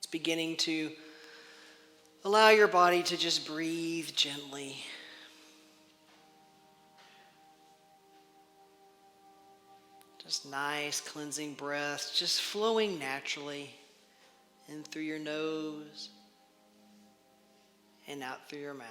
Just beginning to allow your body to just breathe gently. Just nice cleansing breaths, just flowing naturally in through your nose and out through your mouth.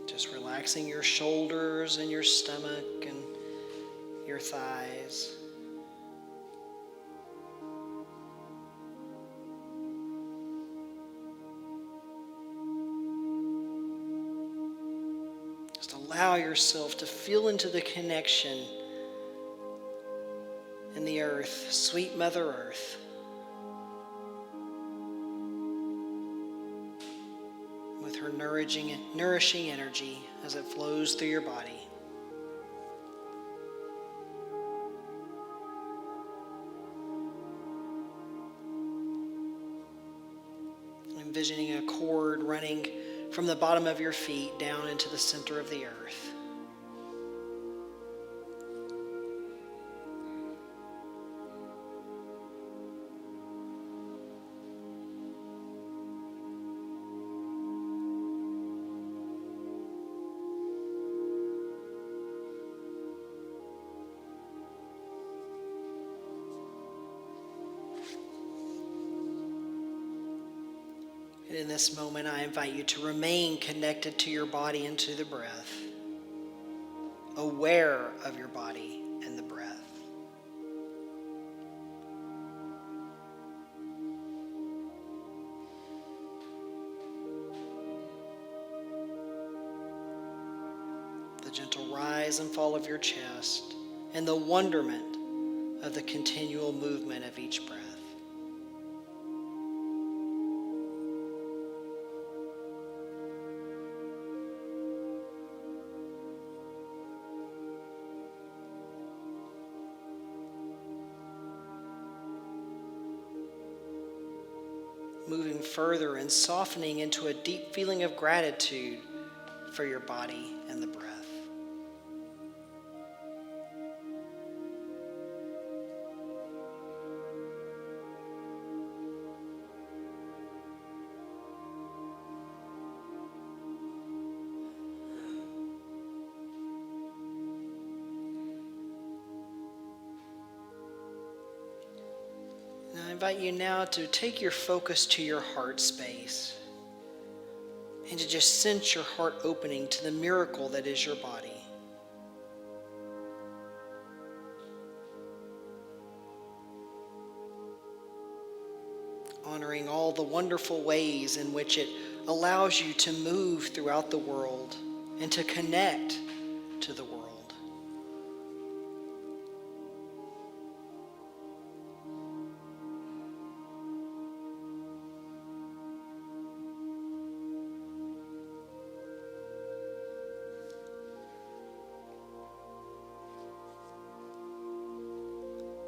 Just relaxing your shoulders and your stomach and your thighs. Just allow yourself to feel into the connection in the earth, sweet Mother Earth. With her nourishing energy as it flows through your body. Envisioning a cord running from the bottom of your feet down into the center of the earth. And in this moment, I invite you to remain connected to your body and to the breath, aware of your body and the breath. The gentle rise and fall of your chest, and the wonderment of the continual movement of each breath. Moving further and softening into a deep feeling of gratitude for your body and the breath. I invite you now to take your focus to your heart space and to just sense your heart opening to the miracle that is your body. Honoring all the wonderful ways in which it allows you to move throughout the world and to connect to the world.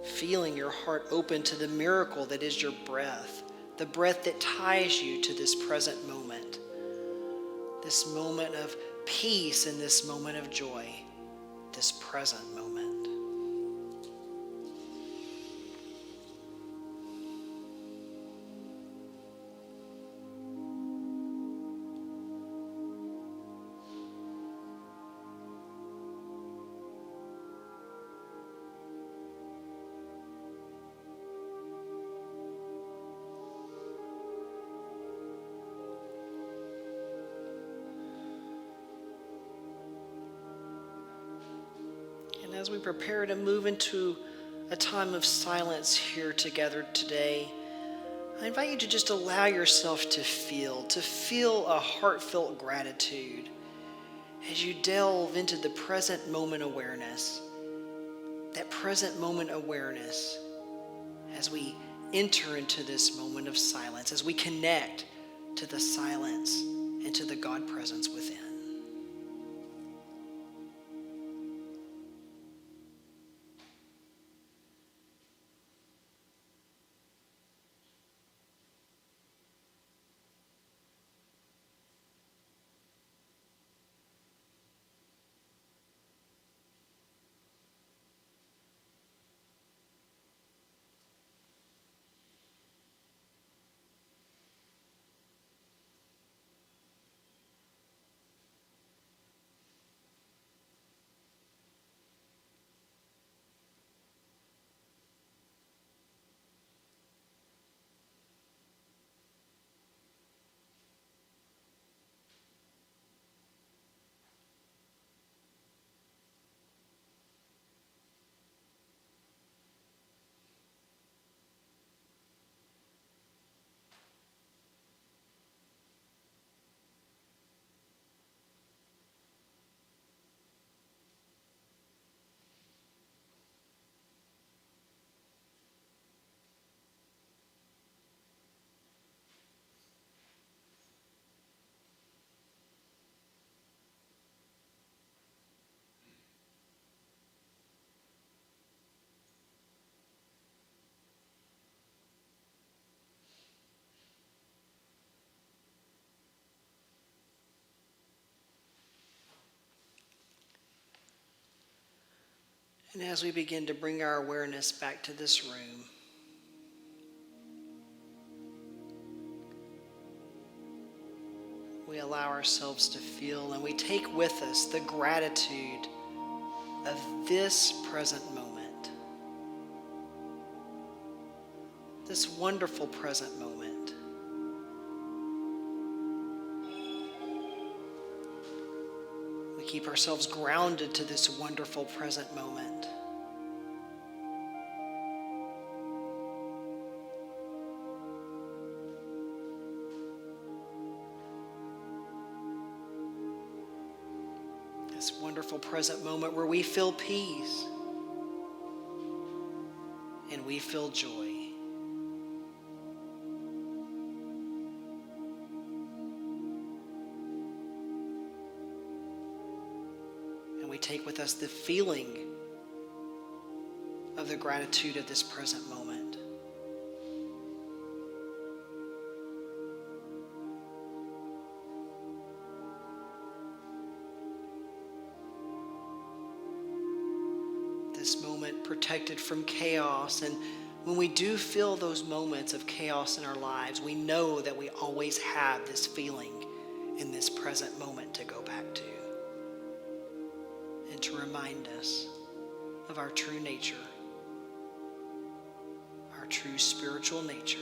Feeling your heart open to the miracle that is your breath, the breath that ties you to this present moment, this moment of peace and this moment of joy, this present moment. As we prepare to move into a time of silence here together today, I invite you to just allow yourself to feel a heartfelt gratitude as you delve into the present moment awareness. That present moment awareness as we enter into this moment of silence, as we connect to the silence and to the God presence within. And as we begin to bring our awareness back to this room, we allow ourselves to feel, and we take with us the gratitude of this present moment, this wonderful present moment. We keep ourselves grounded to this wonderful present moment. This wonderful present moment where we feel peace and we feel joy. And we take with us the feeling of the gratitude of this present moment. This moment protected from chaos. And when we do feel those moments of chaos in our lives, we know that we always have this feeling in this present moment to go back to and to remind us of our true nature, our true spiritual nature.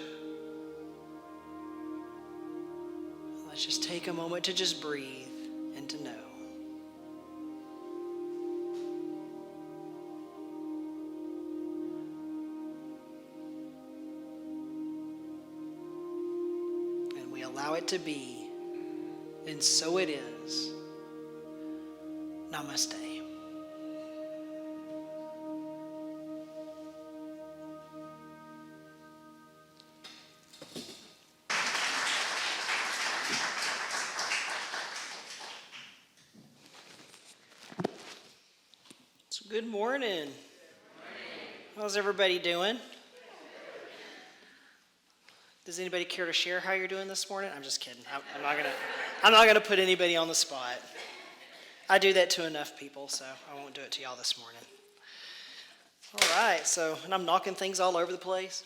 Let's just take a moment to just breathe and to know. Allow it to be, and so it is. Namaste. So good morning. How's everybody doing? Does anybody care to share how you're doing this morning? I'm just kidding. I'm not gonna put anybody on the spot. I do that to enough people, so I won't do it to y'all this morning. All right, and I'm knocking things all over the place.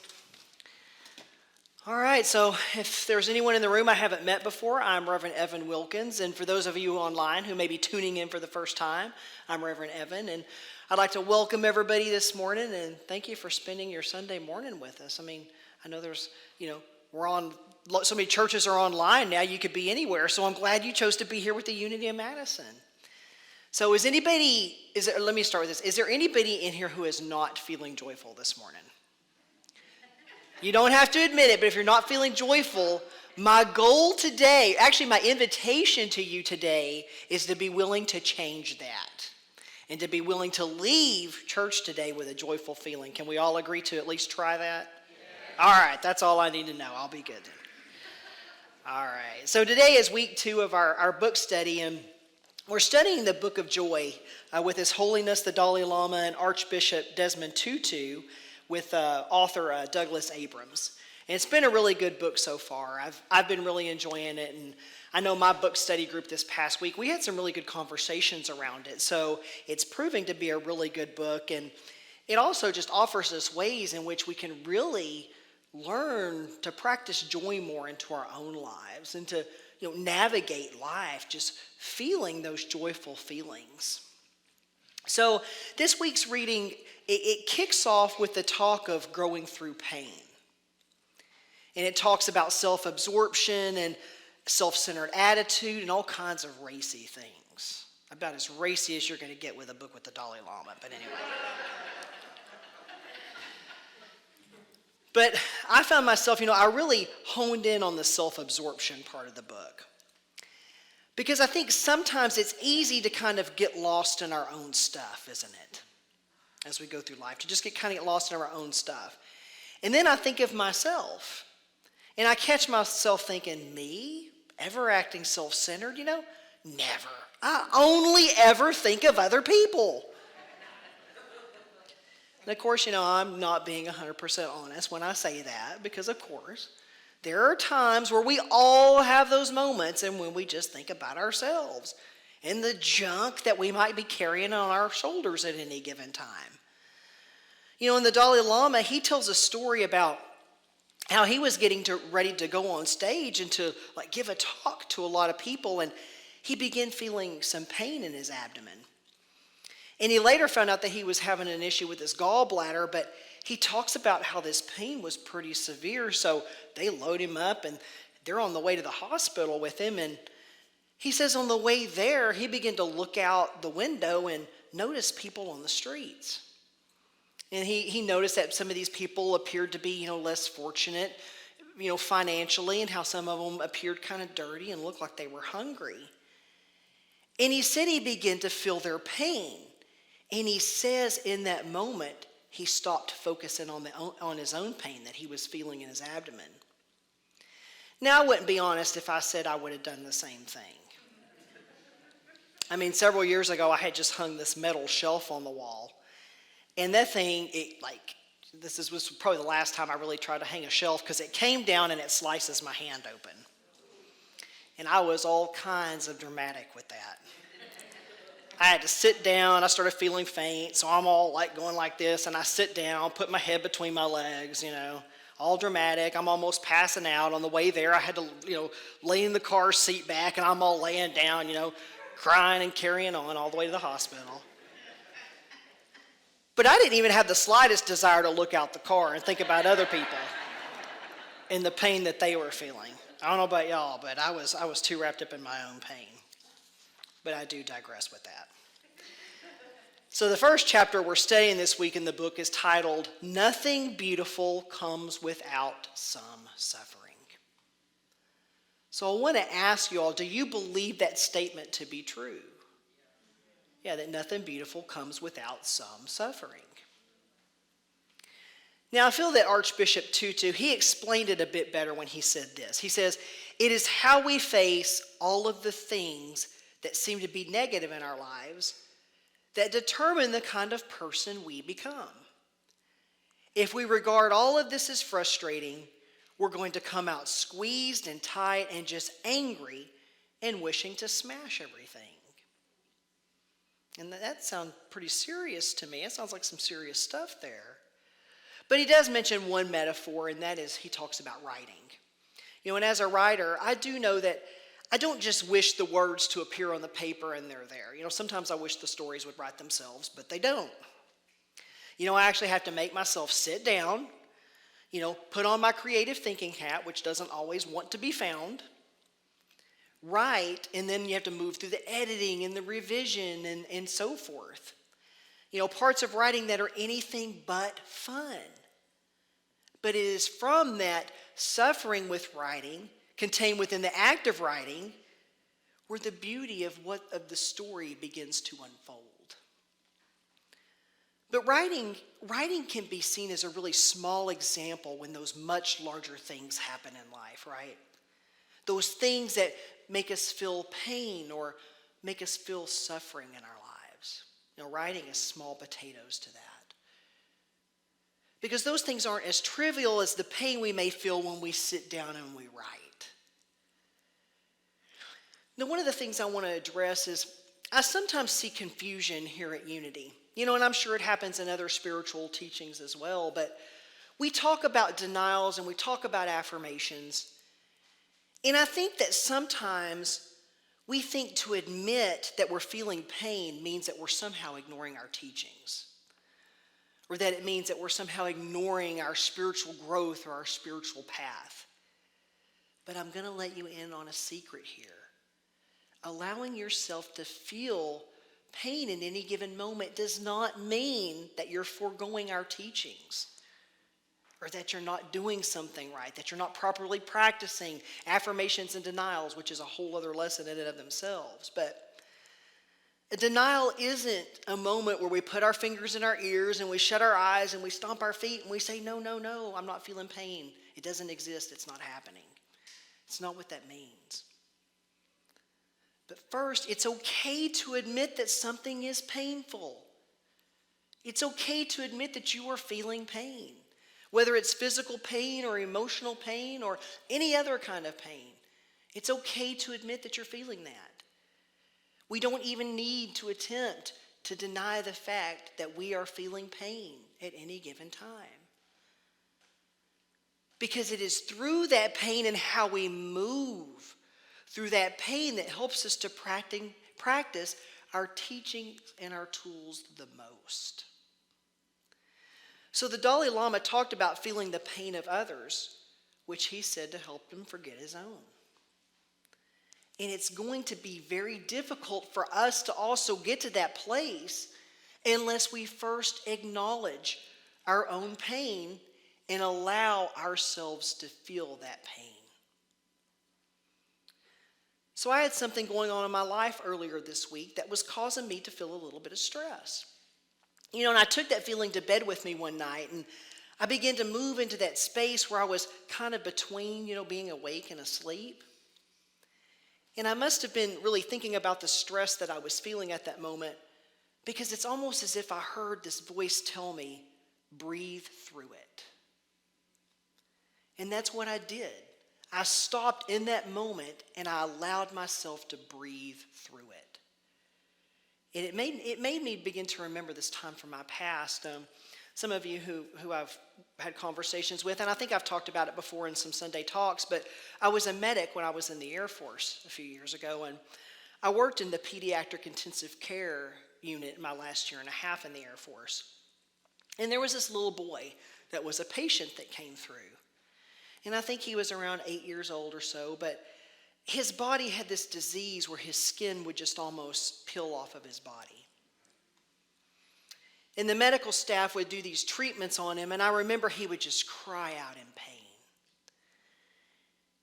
All right, so if there's anyone in the room I haven't met before, I'm Reverend Evin Wilkins, and for those of you online who may be tuning in for the first time, I'm Reverend Evin, and I'd like to welcome everybody this morning, and thank you for spending your Sunday morning with us. I mean, I know there's, so many churches are online now, you could be anywhere, so I'm glad you chose to be here with the Unity of Madison. So let me start with this. Is there anybody in here who is not feeling joyful this morning? You don't have to admit it, but if you're not feeling joyful, my goal today, actually my invitation to you today, is to be willing to change that and to be willing to leave church today with a joyful feeling. Can we all agree to at least try that? All right, that's all I need to know. I'll be good. All right, so today is week 2 of our book study, and we're studying the Book of Joy with His Holiness the Dalai Lama and Archbishop Desmond Tutu with author Douglas Abrams. And it's been a really good book so far. I've been really enjoying it, and I know my book study group this past week, we had some really good conversations around it, so it's proving to be a really good book, and it also just offers us ways in which we can really learn to practice joy more into our own lives and to navigate life just feeling those joyful feelings. So this week's reading, it kicks off with the talk of growing through pain. And it talks about self-absorption and self-centered attitude and all kinds of racy things. About as racy as you're going to get with a book with the Dalai Lama, but anyway. But I found myself, I really honed in on the self-absorption part of the book. Because I think sometimes it's easy to kind of get lost in our own stuff, isn't it? As we go through life, to just get lost in our own stuff. And then I think of myself. And I catch myself thinking, me? Ever acting self-centered? Never. I only ever think of other people. And of course, I'm not being 100% honest when I say that, because of course, there are times where we all have those moments and when we just think about ourselves. and the junk that we might be carrying on our shoulders at any given time. In the Dalai Lama, he tells a story about how he was getting ready to go on stage and to give a talk to a lot of people, and he began feeling some pain in his abdomen. And he later found out that he was having an issue with his gallbladder, but he talks about how this pain was pretty severe, so they load him up and they're on the way to the hospital with him. And he says on the way there, he began to look out the window and notice people on the streets. And he noticed that some of these people appeared to be, less fortunate, financially, and how some of them appeared kind of dirty and looked like they were hungry. And he said he began to feel their pain. And he says in that moment, he stopped focusing on his own pain that he was feeling in his abdomen. Now, I wouldn't be honest if I said I would have done the same thing. Several years ago, I had just hung this metal shelf on the wall. And that thing, was probably the last time I really tried to hang a shelf, because it came down and it slices my hand open. And I was all kinds of dramatic with that. I had to sit down. I started feeling faint, so I'm all going like this, and I sit down, put my head between my legs, all dramatic. I'm almost passing out. On the way there, I had to, lay in the car seat back, and I'm all laying down, crying and carrying on all the way to the hospital. But I didn't even have the slightest desire to look out the car and think about other people and the pain that they were feeling. I don't know about y'all, but I was too wrapped up in my own pain. But I do digress with that. So the first chapter we're studying this week in the book is titled, Nothing Beautiful Comes Without Some Suffering. So I want to ask you all, do you believe that statement to be true? Yeah, that nothing beautiful comes without some suffering. Now, I feel that Archbishop Tutu, he explained it a bit better when he said this. He says, it is how we face all of the things that seem to be negative in our lives that determine the kind of person we become. If we regard all of this as frustrating, we're going to come out squeezed and tight and just angry and wishing to smash everything. And that sounds pretty serious to me. It sounds like some serious stuff there. But he does mention one metaphor, and that is he talks about writing. And as a writer, I do know that I don't just wish the words to appear on the paper and they're there. Sometimes I wish the stories would write themselves, but they don't. I actually have to make myself sit down, put on my creative thinking hat, which doesn't always want to be found, write, and then you have to move through the editing and the revision and so forth. Parts of writing that are anything but fun. But it is from that suffering with writing, contained within the act of writing, where the beauty of the story begins to unfold. But writing can be seen as a really small example when those much larger things happen in life, right? Those things that make us feel pain or make us feel suffering in our lives. Writing is small potatoes to that. Because those things aren't as trivial as the pain we may feel when we sit down and we write. Now, one of the things I want to address is I sometimes see confusion here at Unity. And I'm sure it happens in other spiritual teachings as well, but we talk about denials and we talk about affirmations. And I think that sometimes we think to admit that we're feeling pain means that we're somehow ignoring our teachings, or that it means that we're somehow ignoring our spiritual growth or our spiritual path. But I'm going to let you in on a secret here. Allowing yourself to feel pain in any given moment does not mean that you're foregoing our teachings, or that you're not doing something right, that you're not properly practicing affirmations and denials, which is a whole other lesson in and of themselves. But a denial isn't a moment where we put our fingers in our ears and we shut our eyes and we stomp our feet and we say, no, I'm not feeling pain. It doesn't exist. It's not happening. It's not what that means. But first, it's okay to admit that something is painful. It's okay to admit that you are feeling pain. Whether it's physical pain or emotional pain or any other kind of pain, it's okay to admit that you're feeling that. We don't even need to attempt to deny the fact that we are feeling pain at any given time. Because it is through that pain and how we move through that pain that helps us to practice our teaching and our tools the most. So the Dalai Lama talked about feeling the pain of others, which he said to help him forget his own. And it's going to be very difficult for us to also get to that place unless we first acknowledge our own pain and allow ourselves to feel that pain. So I had something going on in my life earlier this week that was causing me to feel a little bit of stress. And I took that feeling to bed with me one night, and I began to move into that space where I was kind of between, being awake and asleep. And I must have been really thinking about the stress that I was feeling at that moment, because it's almost as if I heard this voice tell me, breathe through it. And that's what I did. I stopped in that moment and I allowed myself to breathe through it. And it made me begin to remember this time from my past. Some of you who I've had conversations with, and I think I've talked about it before in some Sunday talks, but I was a medic when I was in the Air Force a few years ago, and I worked in the pediatric intensive care unit my last year and a half in the Air Force. And there was this little boy that was a patient that came through. And I think he was around 8 years old or so, but his body had this disease where his skin would just almost peel off of his body. And the medical staff would do these treatments on him, and I remember he would just cry out in pain.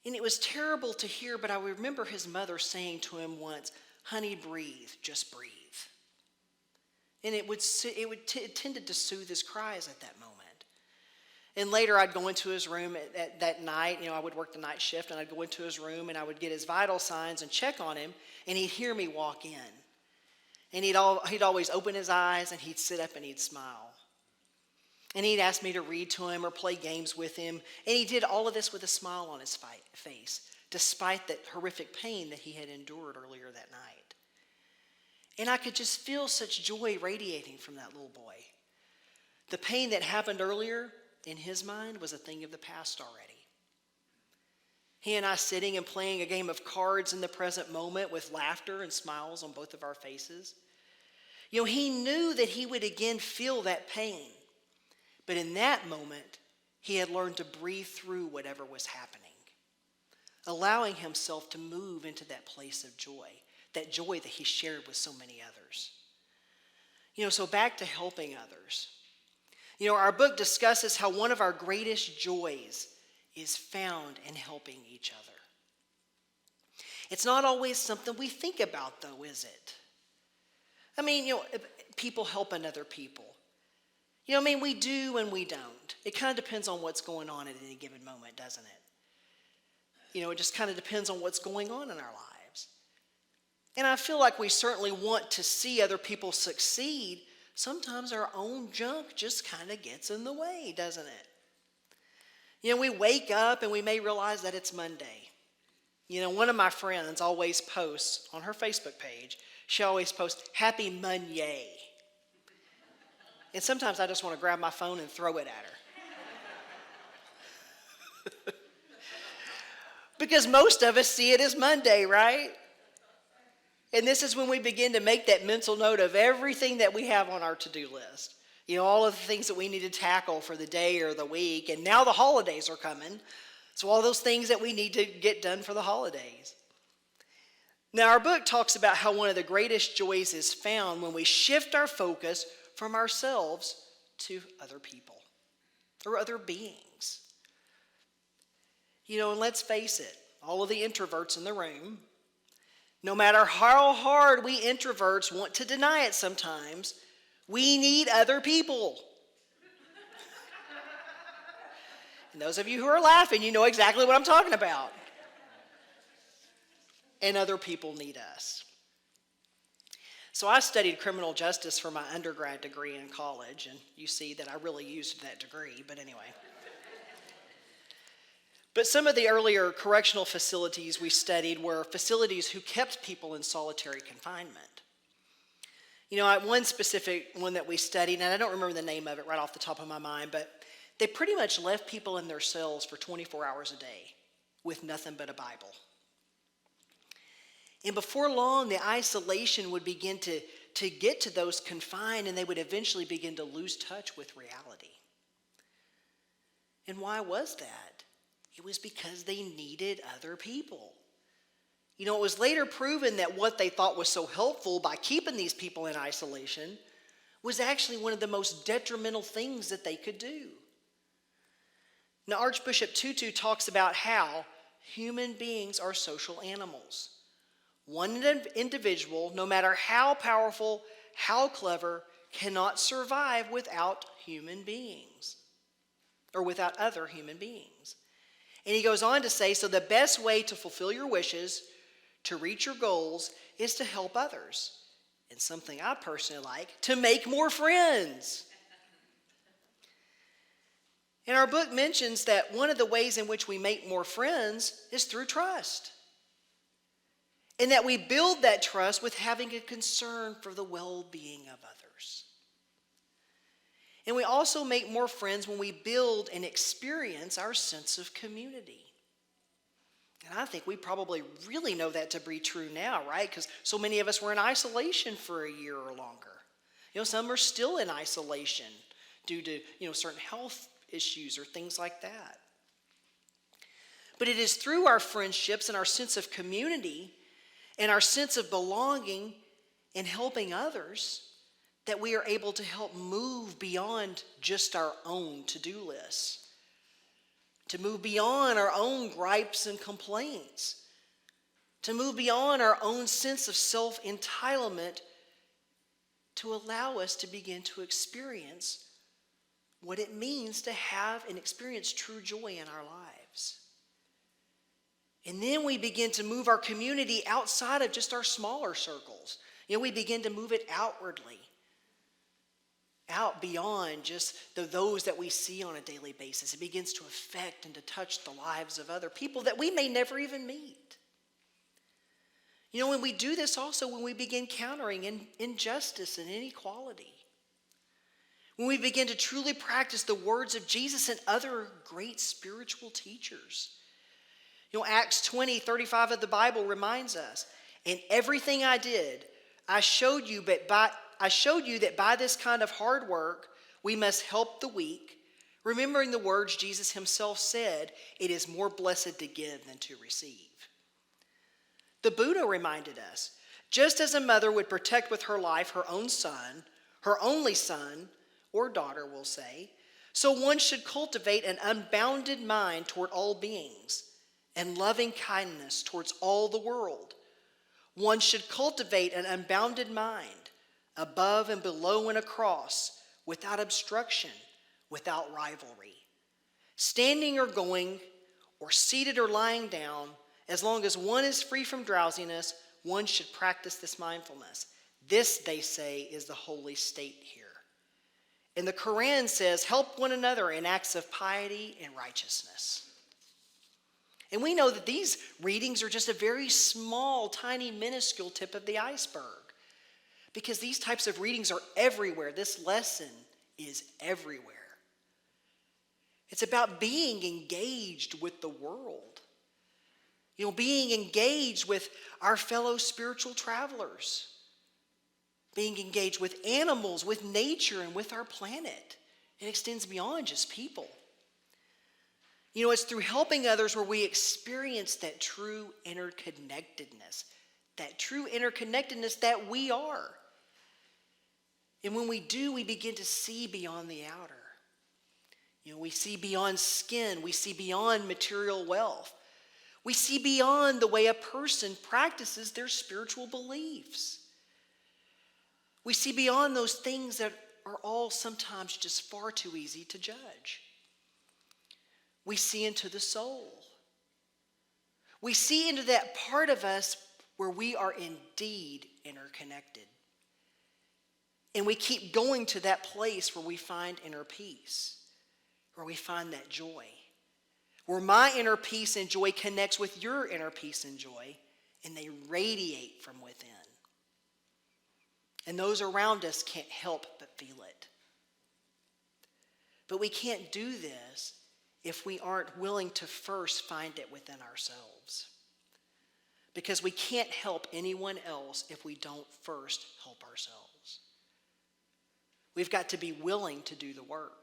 And it was terrible to hear, but I remember his mother saying to him once, "Honey, breathe, just breathe." And it tended to soothe his cries at that moment. And later I'd go into his room at that night. I would work the night shift, and I'd go into his room and I would get his vital signs and check on him, and he'd hear me walk in. And he'd always open his eyes and he'd sit up and he'd smile. And he'd ask me to read to him or play games with him. And he did all of this with a smile on his face, despite that horrific pain that he had endured earlier that night. And I could just feel such joy radiating from that little boy. The pain that happened earlier in his mind was a thing of the past already. He and I sitting and playing a game of cards in the present moment with laughter and smiles on both of our faces. He knew that he would again feel that pain. But in that moment, he had learned to breathe through whatever was happening, allowing himself to move into that place of joy, that joy that he shared with so many others. So back to helping others. Our book discusses how one of our greatest joys is found in helping each other. It's not always something we think about, though, is it? People helping other people. We do and we don't. It kind of depends on what's going on at any given moment, doesn't it? It just kind of depends on what's going on in our lives. And I feel like we certainly want to see other people succeed. Sometimes our own junk just kind of gets in the way, doesn't it? We wake up and we may realize that it's Monday. One of my friends always posts on her Facebook page, she always posts, "Happy Monday." And sometimes I just want to grab my phone and throw it at her. Because most of us see it as Monday, right? And this is when we begin to make that mental note of everything that we have on our to-do list. All of the things that we need to tackle for the day or the week. And now the holidays are coming. So all those things that we need to get done for the holidays. Now our book talks about how one of the greatest joys is found when we shift our focus from ourselves to other people or other beings. And let's face it, all of the introverts in the room, no matter how hard we introverts want to deny it sometimes, we need other people. And those of you who are laughing, you know exactly what I'm talking about. And other people need us. So I studied criminal justice for my undergrad degree in college, and you see that I really used that degree, but anyway. But some of the earlier correctional facilities we studied were facilities who kept people in solitary confinement. One specific one that we studied, and I don't remember the name of it right off the top of my mind, but they pretty much left people in their cells for 24 hours a day with nothing but a Bible. And before long, the isolation would begin to get to those confined, and they would eventually begin to lose touch with reality. And why was that? It was because they needed other people. It was later proven that what they thought was so helpful by keeping these people in isolation was actually one of the most detrimental things that they could do. Now, Archbishop Tutu talks about how human beings are social animals. One individual, no matter how powerful, how clever, cannot survive without human beings or without other human beings. And he goes on to say, so the best way to fulfill your wishes, to reach your goals, is to help others. And something I personally like, to make more friends. And our book mentions that one of the ways in which we make more friends is through trust. And that we build that trust with having a concern for the well-being of others. And we also make more friends when we build and experience our sense of community. And I think we probably really know that to be true now, right? Because so many of us were in isolation for a year or longer. Some are still in isolation due to, certain health issues or things like that. But it is through our friendships and our sense of community and our sense of belonging and helping others that we are able to help move beyond just our own to-do lists, to move beyond our own gripes and complaints, to move beyond our own sense of self-entitlement, to allow us to begin to experience what it means to have and experience true joy in our lives. And then we begin to move our community outside of just our smaller circles. We begin to move it outwardly, out beyond just those that we see on a daily basis. It begins to affect and to touch the lives of other people that we may never even meet. When we do this also, when we begin countering injustice and inequality, when we begin to truly practice the words of Jesus and other great spiritual teachers. Acts 20:35 of the Bible reminds us, "In everything I did, I showed you that by this kind of hard work, we must help the weak, remembering the words Jesus himself said, 'It is more blessed to give than to receive.'" The Buddha reminded us, just as a mother would protect with her life her own son, her only son, or daughter, we'll say, so one should cultivate an unbounded mind toward all beings and loving kindness towards all the world. One should cultivate an unbounded mind, above and below and across, without obstruction, without rivalry. Standing or going, or seated or lying down, as long as one is free from drowsiness, one should practice this mindfulness. This, they say, is the holy state here. And the Quran says, help one another in acts of piety and righteousness. And we know that these readings are just a very small, tiny, minuscule tip of the iceberg. Because these types of readings are everywhere. This lesson is everywhere. It's about being engaged with the world. Being engaged with our fellow spiritual travelers. Being engaged with animals, with nature, and with our planet. It extends beyond just people. It's through helping others where we experience that true interconnectedness. That true interconnectedness that we are. And when we do, we begin to see beyond the outer. We see beyond skin. We see beyond material wealth. We see beyond the way a person practices their spiritual beliefs. We see beyond those things that are all sometimes just far too easy to judge. We see into the soul. We see into that part of us where we are indeed interconnected. And we keep going to that place where we find inner peace, where we find that joy, where my inner peace and joy connects with your inner peace and joy, and they radiate from within. And those around us can't help but feel it. But we can't do this if we aren't willing to first find it within ourselves. Because we can't help anyone else if we don't first help ourselves. We've got to be willing to do the work.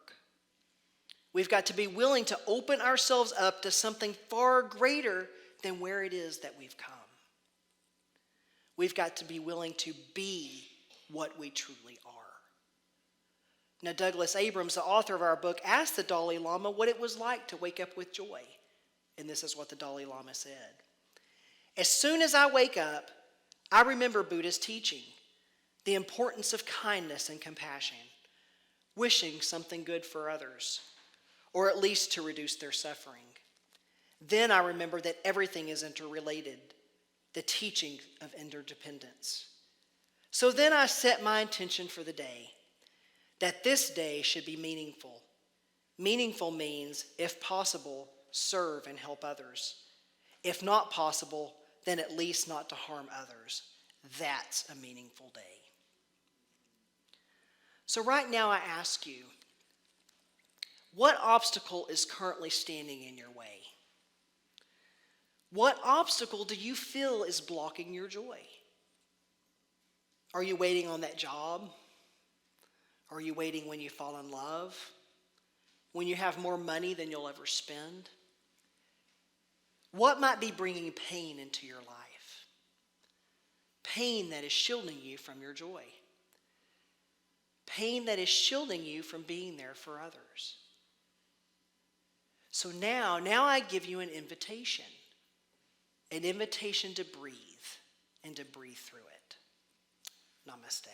We've got to be willing to open ourselves up to something far greater than where it is that we've come. We've got to be willing to be what we truly are. Now, Douglas Abrams, the author of our book, asked the Dalai Lama what it was like to wake up with joy. And this is what the Dalai Lama said. As soon as I wake up, I remember Buddha's teaching, the importance of kindness and compassion, wishing something good for others, or at least to reduce their suffering. Then I remember that everything is interrelated, the teaching of interdependence. So then I set my intention for the day, that this day should be meaningful. Meaningful means, if possible, serve and help others. If not possible, then at least not to harm others. That's a meaningful day. So right now I ask you, what obstacle is currently standing in your way? What obstacle do you feel is blocking your joy? Are you waiting on that job? Are you waiting when you fall in love? When you have more money than you'll ever spend? What might be bringing pain into your life? Pain that is shielding you from your joy. Pain that is shielding you from being there for others. So now I give you an invitation to breathe and to breathe through it. Namaste.